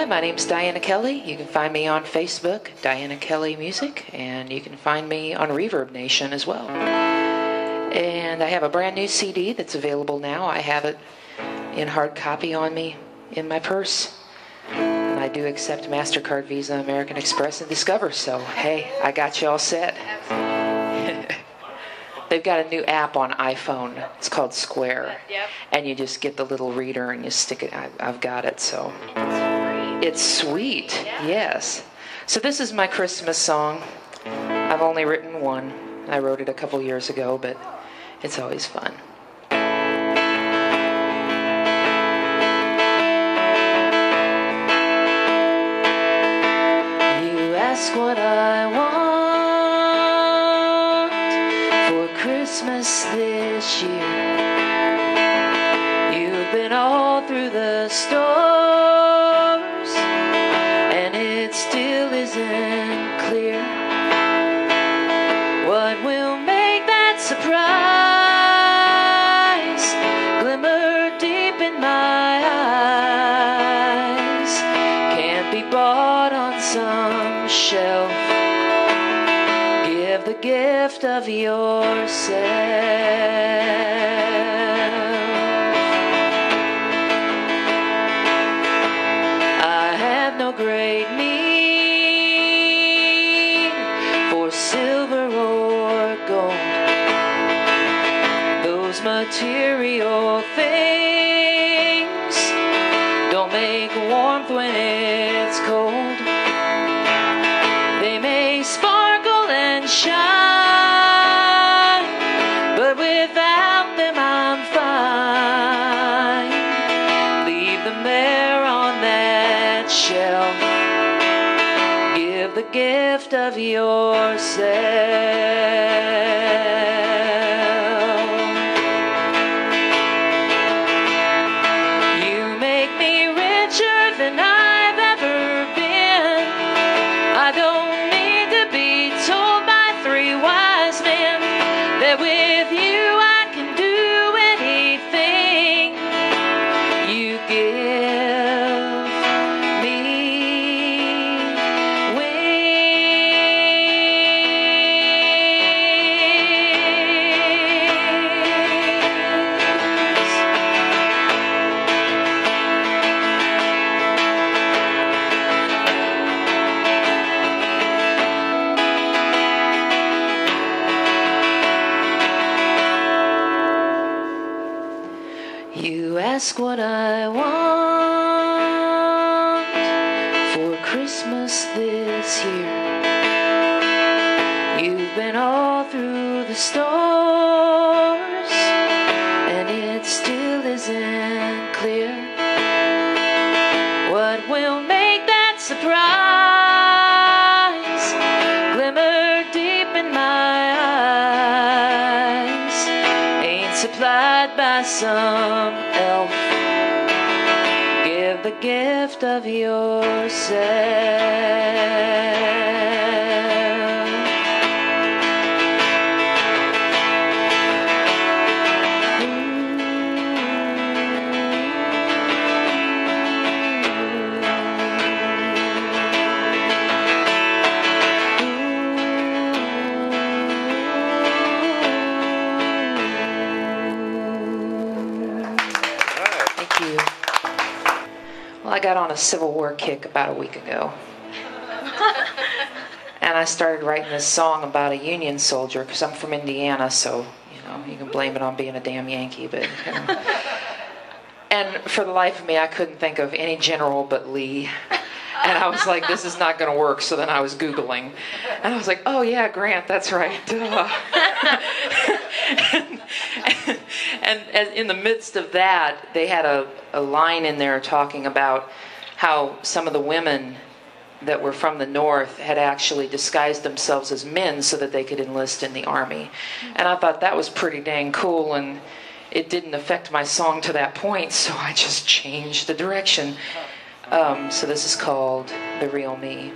Hi, my name's Diana Kelly. You can find me on Facebook, Diana Kelly Music, and you can find me on Reverb Nation as well. And I have a brand new CD that's available now. I have it in hard copy on me in my purse. And I do accept MasterCard, Visa, American Express, and Discover. So, hey, I got you all set. They've got a new app on iPhone. It's called Square. Yep. And you just get the little reader and you stick it. I've got it, so. It's sweet, Yeah. yes. So this is my Christmas song. I've only written one. I wrote it a couple years ago, but it's always fun. You ask what I want for Christmas this year. You've been all through the stores, and it still isn't clear what will make that surprise glimmer deep in my eyes. Can't be bought on some shelf. Give the gift of yourself. Great need for silver or gold. Those material things don't make warmth when it's cold. They may sparkle and shine, but without them I'm fine. Leave them there on that shelf. Give the gift of yourself. You make me richer than I've ever been. I don't need to be told by three wise men that with you I can do anything. You give ask what I want for Christmas this year. You've been all through the stores, and it still isn't clear what will make that surprise glimmer deep in my eyes. Ain't supplied by some elf. Give the gift of yourself. Well, I got on a Civil War kick about a week ago. And I started writing this song about a Union soldier, because I'm from Indiana, so, you can blame it on being a damn Yankee, but, And for the life of me, I couldn't think of any general but Lee. And I was like, this is not going to work, so then I was Googling. And I was like, oh yeah, Grant, that's right. And in the midst of that, they had a line in there talking about how some of the women that were from the North had actually disguised themselves as men so that they could enlist in the Army. And I thought that was pretty dang cool, and it didn't affect my song to that point, so I just changed the direction. So this is called The Real Me.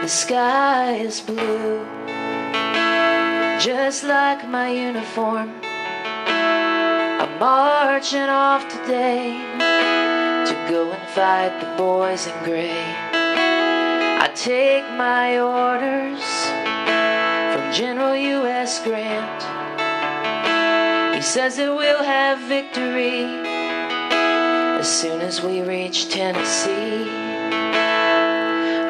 The sky is blue, just like my uniform. I'm marching off today to go and fight the boys in gray. I take my orders from General U.S. Grant. He says that we'll have victory as soon as we reach Tennessee.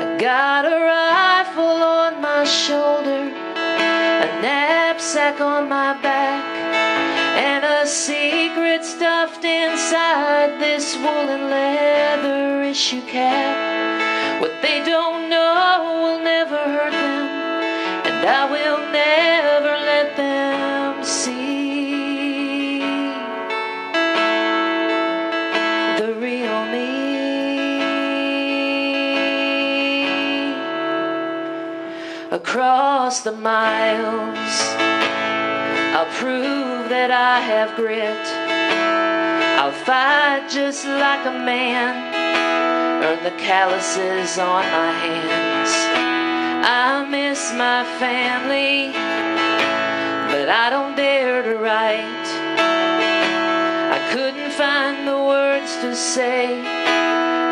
I got a rifle on my shoulder, a knapsack on my back, and a secret stuffed inside this woolen leather issue cap. What they don't know will never hurt them, and I will never let them see the real me. Across the miles, I'll prove that I have grit. I'll fight just like a man, earn the calluses on my hands. I miss my family, but I don't dare to write. I couldn't find the words to say.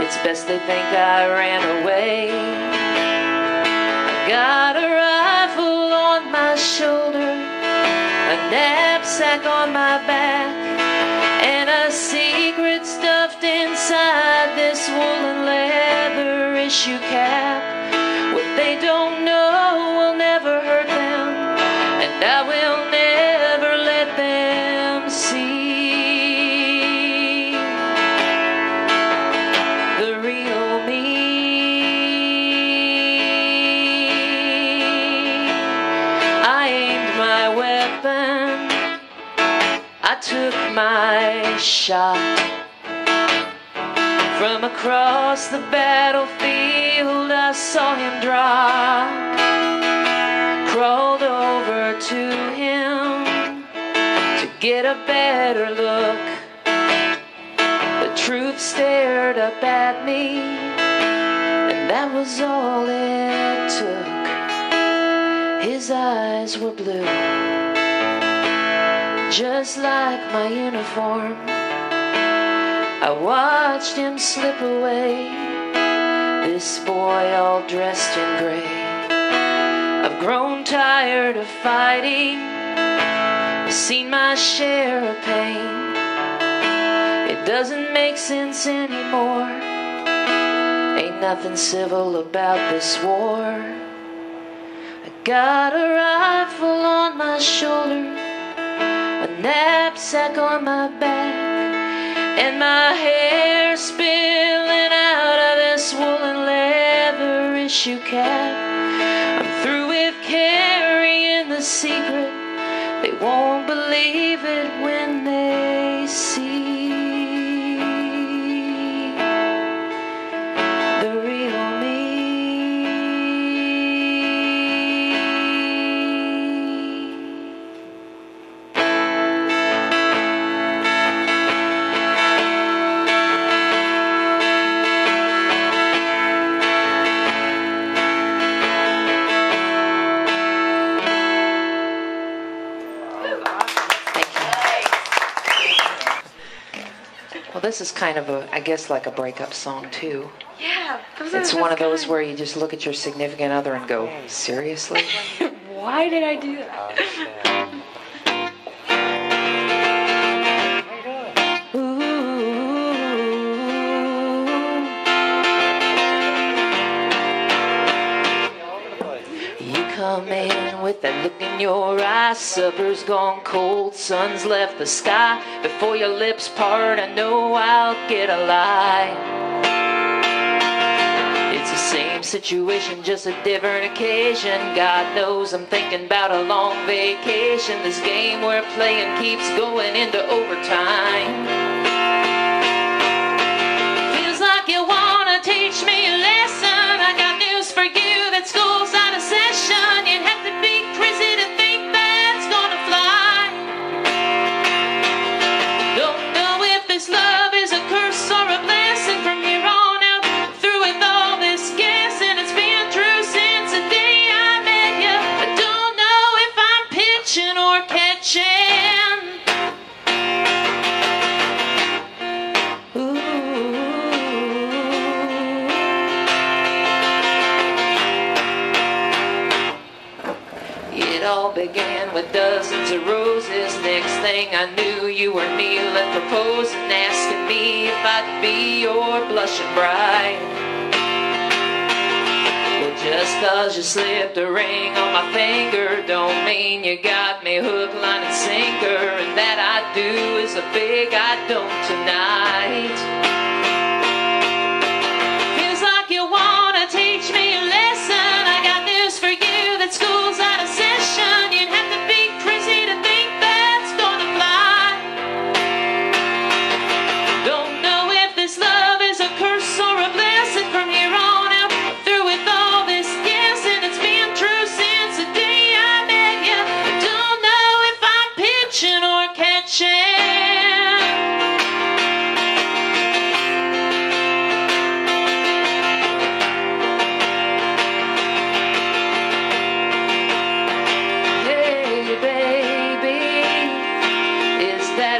It's best they think I ran away. I got a rifle on my shoulder, a knapsack on my back, and a secret stuffed inside this woolen leather issue cap. What they don't know will never hurt them, and I will never let them see the real me. I aimed my weapon, I took my shot. From across the battlefield I saw him drop. Crawled over to him to get a better look. The truth stared up at me, and that was all it took. His eyes were blue, just like my uniform. I watched him slip away, this boy all dressed in gray. I've grown tired of fighting, I've seen my share of pain. It doesn't make sense anymore, ain't nothing civil about this war. I got a rifle on my shoulder, a knapsack on my back, and my hair spilling out of this woolen leather issue cap. I'm through with carrying the secret. They won't believe it when they see the real me. Well, this is kind of a, I guess, like a breakup song too. Yeah. It's one of those where you just look at your significant other and go, seriously? Why did I do that? Come in with that look in your eyes. Supper's gone cold, sun's left the sky. Before your lips part, I know I'll get a lie. It's the same situation, just a different occasion. God knows I'm thinking about a long vacation. This game we're playing keeps going into overtime. Feels like you wanna teach me a lesson. I got news for you, that school's out of session. You have to be crazy to think that's gonna fly. Don't know if this love is a curse or a blessing. From here on out, through with all this guessing. It's been true since the day I met you. I don't know if I'm pitching or catching. all began with dozens of roses. Next thing I knew, you were kneeling, proposing, asking me if I'd be your blushing bride. Well, just 'cause you slipped a ring on my finger don't mean you got me hook, line, and sinker. And that I do is a big I don't tonight. Feels like you wanna teach me a lesson. I got news for you, that school's out of session. You'd have to be crazy to think that's gonna fly. Don't know if this love is a curse or a blessing. From here on out, through with all this guessing. It's been true since the day I met you. I don't know if I'm pitching or catching.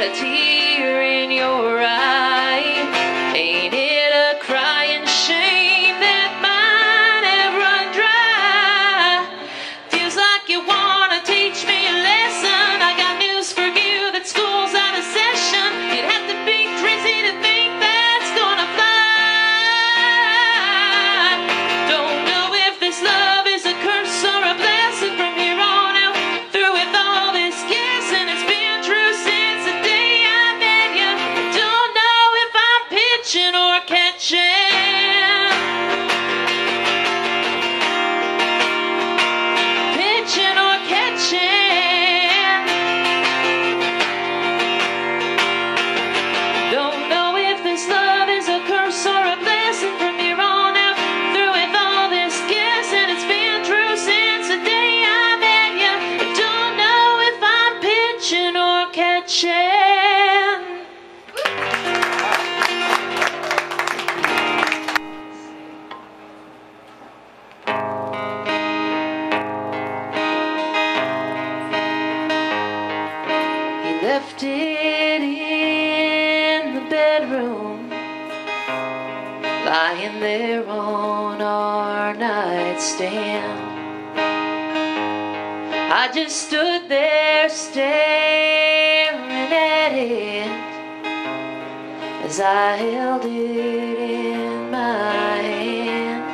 A tear in your eye, ain't it a crying shame that mine have run dry? Feels like you wanna teach me a lesson. I got news for you, that school's out of session. You'd have to be crazy to think that's gonna fly. Don't know if this love is a curse or a blessing. From here on out, through with all this guessing. It's been true since the day or catching, pitching or catching. Don't know if this love is a curse or a blessing. From here on out, through with all this guessing. It's been true since the day I met you. I don't know if I'm pitching or catching. Left it in the bedroom, lying there on our nightstand. I just stood there staring at it as I held it in my hand.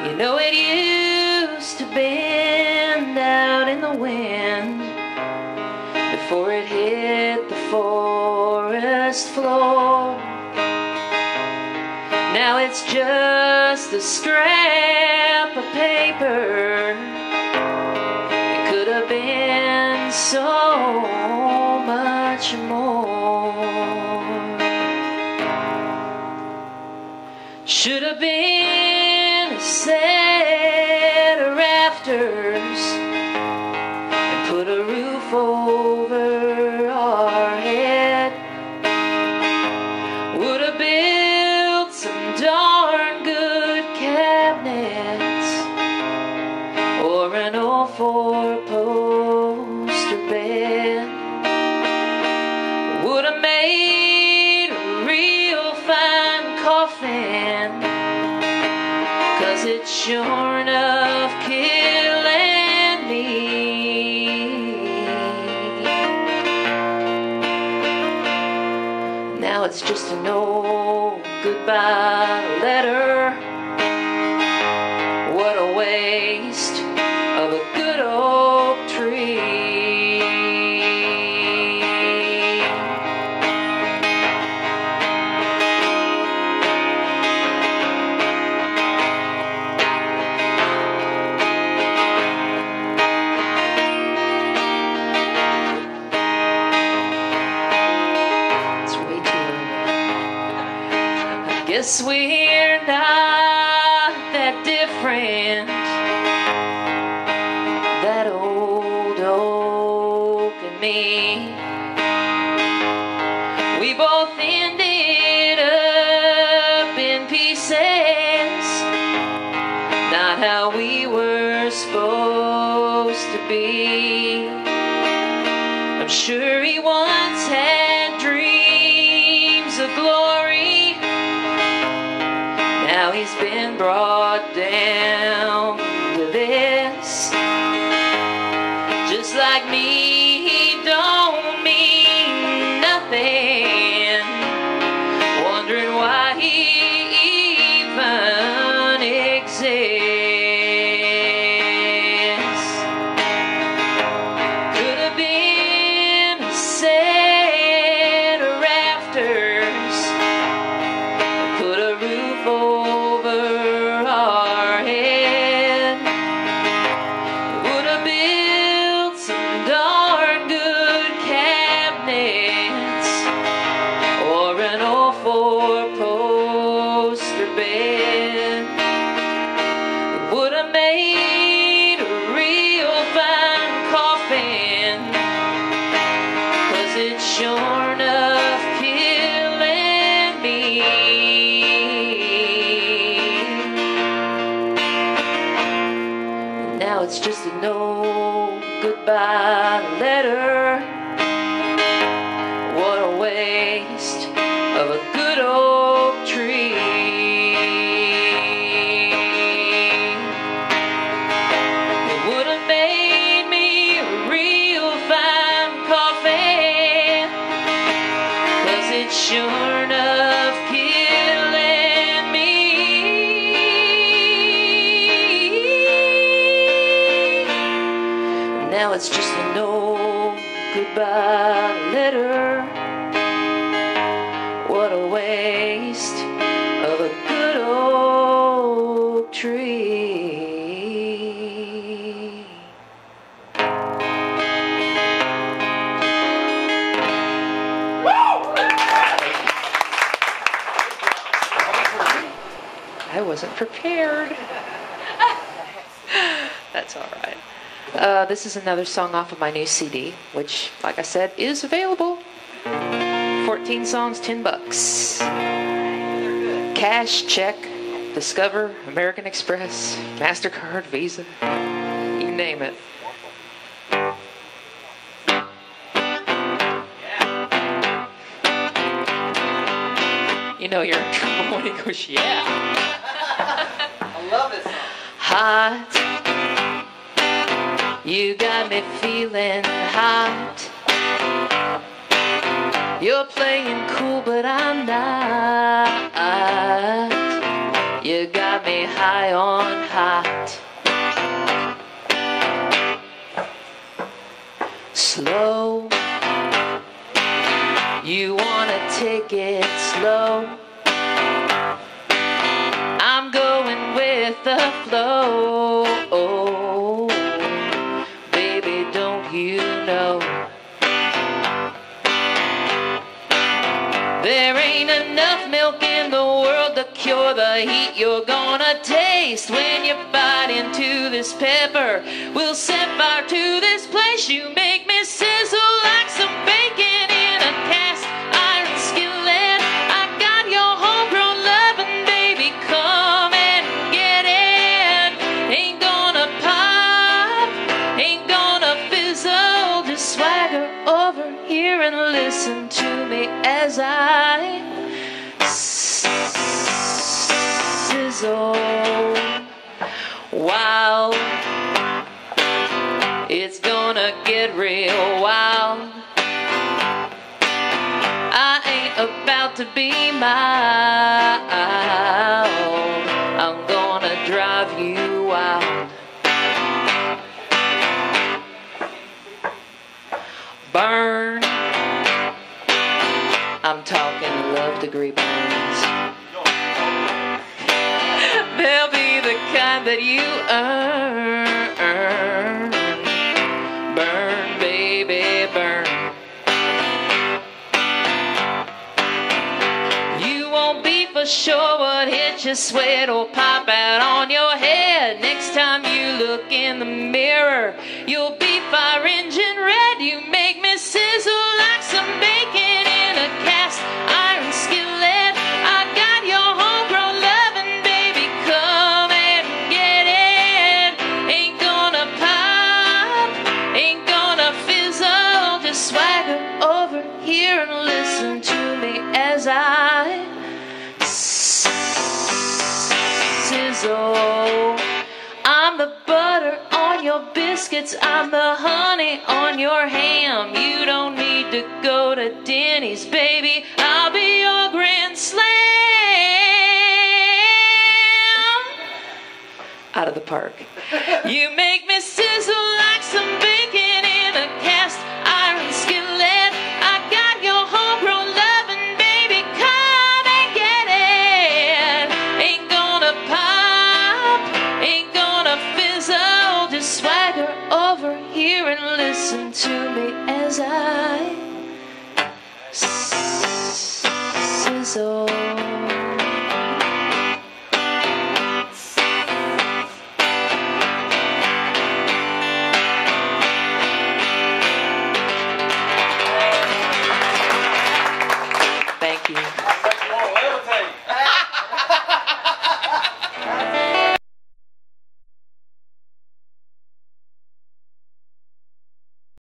You know, it used to bend out in the wind before it hit the forest floor. Now it's just a scrap of paper. It could have been so much more. Should have been a set of rafters and put a roof over our head. Would have built some darn good cabinets or an old four-poster bed. Would have made a real fine coffin, 'cause it's sure enough killing me. Now it's just an old goodbye letter. What a waste of a good oak tree. Guess we're not that different, that old oak and me. We both ended up in pieces, not how we were supposed to be. I'm sure he once had dreams of glory. Now he's been brought down to this. like me don't mean nothing, wondering why he even exists. Could have been a set of rafters, put a roof over our head, would have built some darn good cabinets or an old four-poster bed. Would have made a real fine coffin, 'cause it's sure enough killing me. Now it's just a no goodbye letter. What a waste of a good oak tree. It would have made me a real fine coffin, 'cause it's sure enough killing me. Now it's just a no goodbye letter. What a waste of a good oak tree. I wasn't prepared. That's all right. This is another song off of my new CD, which, like I said, is available. 14 songs, $10. Cash, check, Discover, American Express, MasterCard, Visa, you name it. You know you're in trouble when he goes, yeah. I love this song. Hot, you got me feeling hot. You're playing cool, but I'm not. You got me high on hot. Slow, you wanna take it slow. I'm going with the flow. Baby, don't you know? There ain't enough milk in the world to cure the heat you're gonna taste when you bite into this pepper. We'll set fire to this place. You make me sizzle like some bacon in a cast iron skillet. I got your homegrown loving, baby, come and get it. Ain't gonna pop, ain't gonna fizzle. Just swagger over here and listen to me as I sizzle. Wow, it's gonna get real wild. I ain't about to be mild. I'm gonna drive you wild. Burn, I'm talking love-degree burns. They'll be the kind that you earn. Burn, baby, burn. You won't be for sure what hit your sweat or pop out on your head. Next time you look in the mirror, you'll be fire engine red. You make me sizzle like some bacon in a cast iron skillet. I got your homegrown loving, baby, come and get it. Ain't gonna pop, ain't gonna fizzle. Just swagger over here and listen to me as I sizzle. I'm the butter on your biscuit. biscuits, I'm the honey on your ham. You don't need to go to Denny's, baby, I'll be your grand slam. Out of the park. You make me sizzle like some bacon in a cast iron skillet. I got your homegrown loving, baby, come and get it. Ain't gonna pop, ain't gonna fizzle. Just swagger over here and listen to me as I sizzle. Thank you.